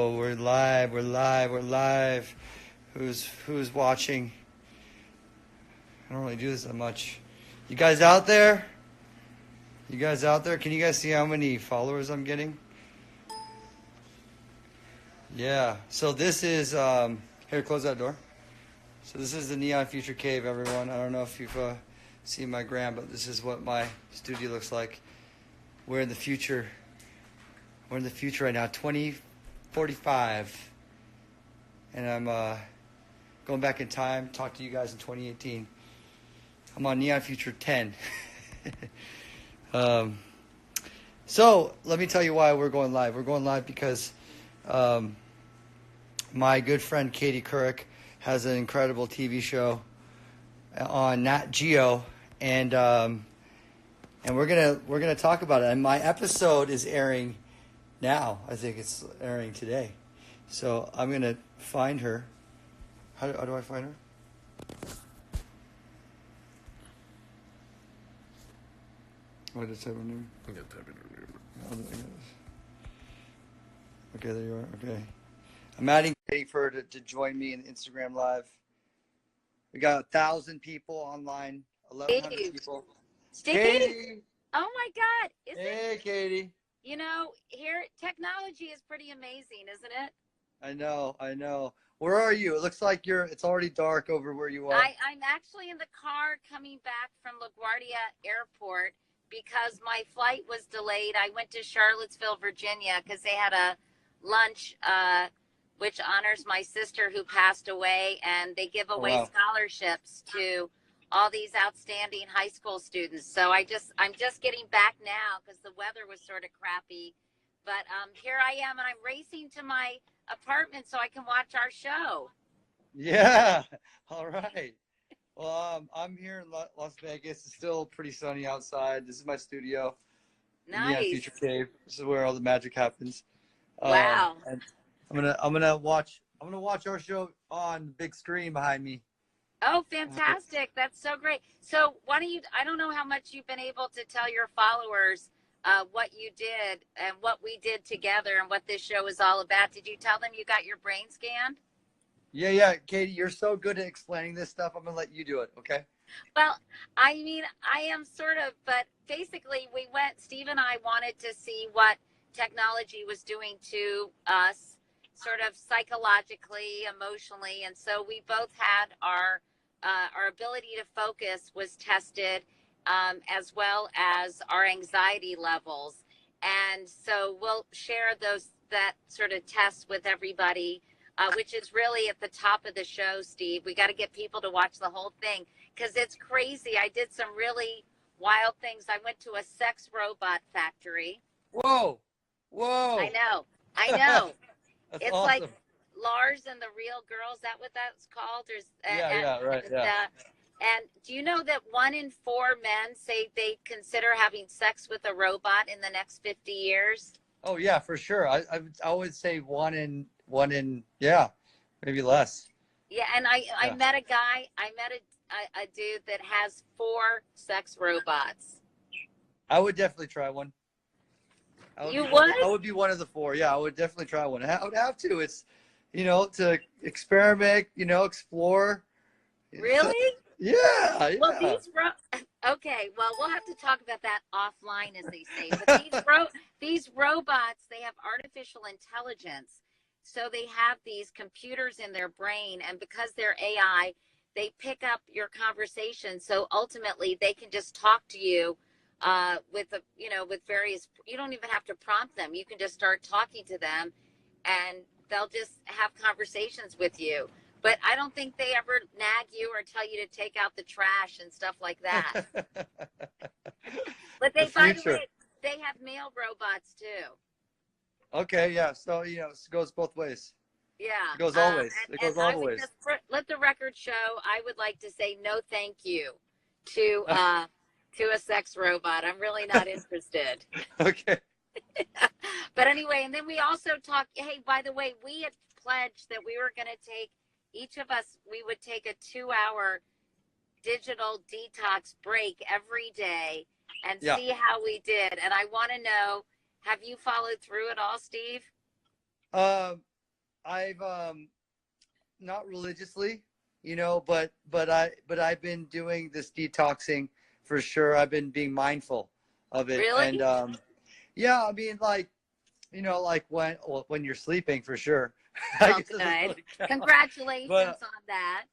Oh, we're live, we're live, we're live. Who's watching? I don't really do this that much. You guys out there? You guys out there? Can you guys see how many followers I'm getting? Yeah. So this is here, close that door. So this is the Neon Future Cave, everyone. I don't know if you've seen my gram, but this is what my studio looks like. We're in the future. We're in the future right now, 2045. And I'm going back in time, talk to you guys in 2018. I'm on Neon Future 10. So let me tell you why we're going live. We're going live because my good friend Katie Couric has an incredible TV show on Nat Geo, and we're gonna talk about it. And my episode is airing now. I think it's airing today. So I'm gonna find her. How do I find her? What did it say her name? Okay, there you are. Okay. I'm adding Katie for her to join me in Instagram Live. We got 1,000 people online, 1,100 people. Steve. Katie! Oh my God. Hey, Katie. You know, here, technology is pretty amazing, isn't it? I know. Where are you? It looks like it's already dark over where you are. I'm actually in the car coming back from LaGuardia Airport because my flight was delayed. I went to Charlottesville, Virginia because they had a lunch which honors my sister who passed away, and they give away scholarships to all these outstanding high school students. So I'm just getting back now because the weather was sort of crappy. But here I am, and I'm racing to my apartment so I can watch our show. Yeah. All right. Well, I'm here in Las Vegas. It's still pretty sunny outside. This is my studio. Nice. Yeah, Future Cave. This is where all the magic happens. Wow. And I'm gonna watch our show on the big screen behind me. Oh, fantastic. That's so great. So I don't know how much you've been able to tell your followers what you did and what we did together and what this show is all about. Did you tell them you got your brain scanned? Yeah. Katie, you're so good at explaining this stuff. I'm going to let you do it, okay? Well, I mean, I am sort of, but basically Steve and I wanted to see what technology was doing to us sort of psychologically, emotionally. And so we both had our ability to focus was tested, as well as our anxiety levels. And so we'll share that sort of test with everybody, which is really at the top of the show, Steve. We got to get people to watch the whole thing because it's crazy. I did some really wild things. I went to a sex robot factory. Whoa. I know. That's It's awesome. like Lars and the Real Girl. Is that what that's called? And do you know that 1 in 4 men say they consider having sex with a robot in the next 50 years? Oh yeah, for sure. I would say one in maybe less. Yeah, and I met a guy. I met a dude that has 4 sex robots. I would definitely try one. I would be one of the 4. Yeah, I would definitely try one. I would have to. It's, to experiment, explore. Really? Yeah. Well, okay. Well, we'll have to talk about that offline, as they say. But these robots, they have artificial intelligence. So they have these computers in their brain, and because they're AI, they pick up your conversation. So ultimately, they can just talk to you with various. You don't even have to prompt them. You can just start talking to them, and they'll just have conversations with you. But I don't think they ever nag you or tell you to take out the trash and stuff like that. But by the way, they have male robots too. Okay, yeah. So, it goes both ways. Yeah. It goes always. It goes all the ways. Let the record show, I would like to say no thank you to a sex robot. I'm really not interested. Okay. But anyway, and then we also talked, hey, by the way, we had pledged that we were going to take, each of us, we would take a 2-hour digital detox break every day and see how we did. And I want to know, have you followed through at all, Steve? I've not religiously, but I've been doing this detoxing for sure. I've been being mindful of it, and Really? yeah, I mean, like, like when you're sleeping for sure. I Well, guess it doesn't good. really count, Congratulations but on that.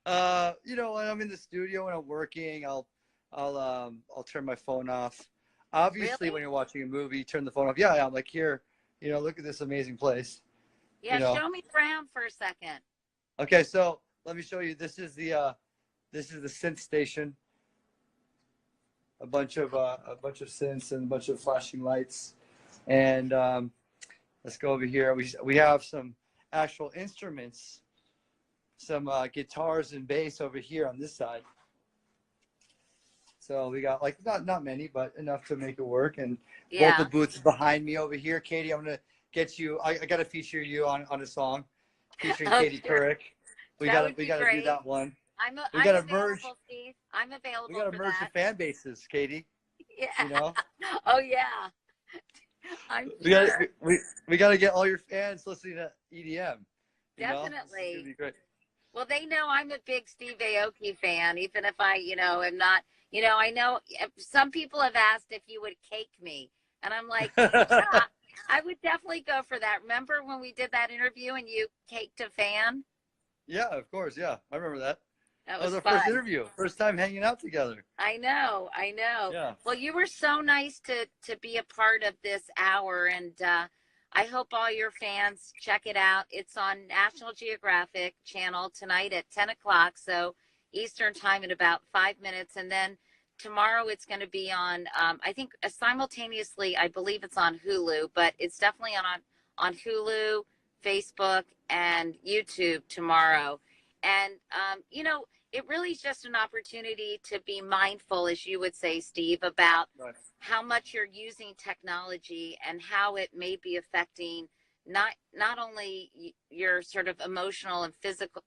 when I'm in the studio when I'm working, I'll turn my phone off. Obviously, Really? when you're watching a movie, turn the phone off. Yeah, yeah, I'm like, here, look at this amazing place. You Yeah, know. show me around for a second. Okay, so let me show you. This is the synth station. A bunch of synths and a bunch of flashing lights. And let's go over here. We have some actual instruments, some guitars and bass over here on this side. So we got like not many, but enough to make it work. And vocal Yeah. booths behind me over here. Katie, I'm gonna get you. I gotta feature you on a song, featuring Oh, Katie sure. Couric. We That gotta would we be gotta do great. that one. We I'm gotta merge. available, Steve. I'm We available gotta for merge the that. fan bases, Katie. Yeah. You know, Oh yeah. I'm we gotta sure. we gotta get all your fans listening to EDM. This is gonna Definitely. be great. Well, they know I'm a big Steve Aoki fan, even if I, am not, I know some people have asked if you would cake me. And I'm like, yeah, I would definitely go for that. Remember when we did that interview and you caked a fan? Yeah, of course. Yeah, I remember that. That That was was our first fun. interview, first time hanging out together. I know, I know. Yeah. Well, you were so nice to be a part of this hour, and I hope all your fans check it out. It's on National Geographic Channel tonight at 10 o'clock, so Eastern time in about 5 minutes, and then tomorrow it's going to be on. I think simultaneously, I believe it's on Hulu, but it's definitely on Hulu, Facebook, and YouTube tomorrow. And it really is just an opportunity to be mindful, as you would say, Steve, about Right. how much you're using technology and how it may be affecting not only your sort of emotional and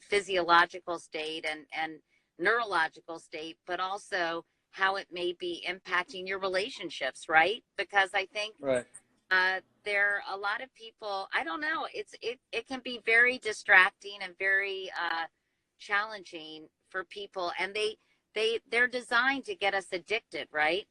physiological state and neurological state, but also how it may be impacting your relationships, right? Because I think Right. there are a lot of people, I don't know, it can be very distracting and very challenging for people, and they're designed to get us addicted, right?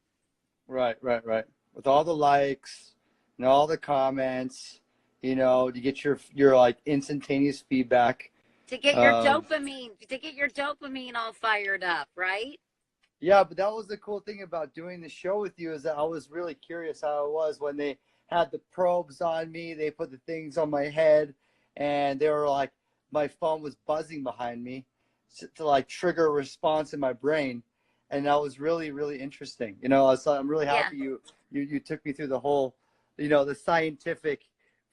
Right. Right. Right. With all the likes and all the comments, you get your like instantaneous feedback. To get your Um, dopamine all fired up, right? yeah, but that was the cool thing about doing the show with you is that I was really curious how it was when they had the probes on me. They put the things on my head, and they were like, my phone was buzzing behind me to like trigger a response in my brain, and that was really really interesting. So I'm really Yeah. happy you took me through the whole, the scientific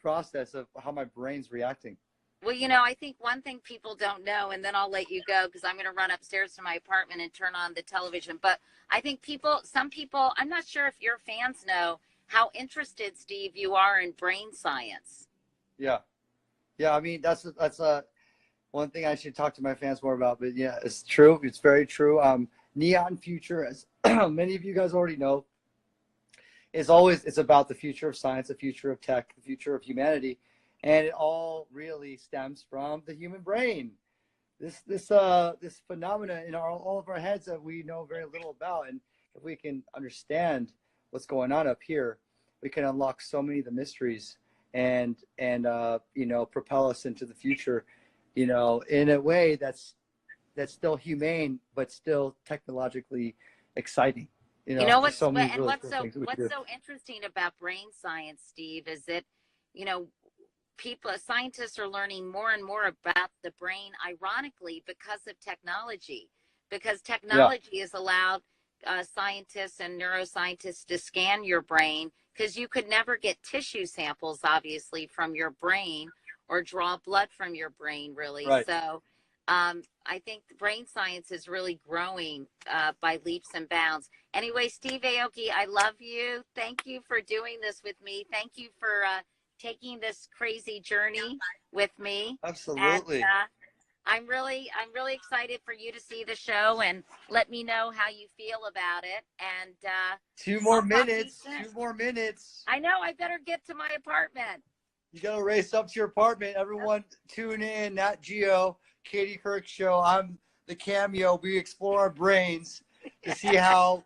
process of how my brain's reacting. Well, I think one thing people don't know, and then I'll let you go because I'm going to run upstairs to my apartment and turn on the television. But I think some people, I'm not sure if your fans know how interested, Steve, you are in brain science. Yeah, yeah. I mean, that's one thing I should talk to my fans more about. But yeah, it's true. It's very true. Neon Future, as many of you guys already know, it's about the future of science, the future of tech, the future of humanity, and it all really stems from the human brain. This phenomena in all of our heads that we know very little about, and if we can understand what's going on up here, we can unlock so many of the mysteries and propel us into the future, in a way that's still humane but still technologically exciting. You know There's so many really what's cool so things we can what's do. so interesting about brain science, Steve, is that you know scientists are learning more and more about the brain, ironically, because of technology, because Yeah, technology has allowed scientists and neuroscientists to scan your brain, because you could never get tissue samples, obviously, from your brain or draw blood from your brain, really. right. So I think the brain science is really growing by leaps and bounds. Anyway, Steve Aoki, I love you. Thank you for doing this with me. Thank you for taking this crazy journey with me. And Absolutely. I'm really excited for you to see the show and let me know how you feel about it. And Two more I'll talk to you minutes. soon. 2 more minutes. I know I better get to my apartment. You got to race up to your apartment. Everyone, tune in. Nat Geo, Katie Couric show. I'm the cameo. We explore our brains to see how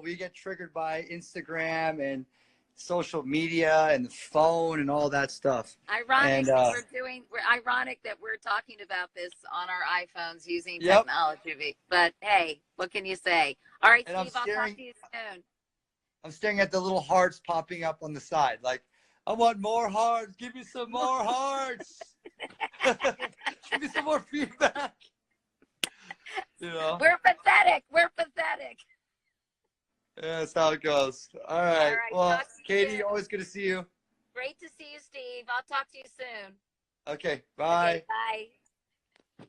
we get triggered by Instagram and social media and the phone and all that stuff. Ironic And that we're talking about this on our iPhones using Yep. technology. But hey, what can you say? All right, And Steve, I'll talk to you soon. I'm staring at the little hearts popping up on the side. Like, I want more hearts. Give me some more hearts. Give me some more feedback. You know? We're pathetic. We're pathetic. Yeah, that's how it goes. All right. Well, Katie, soon. always good to see you. Great to see you, Steve. I'll talk to you soon. Okay. Bye. Okay, bye.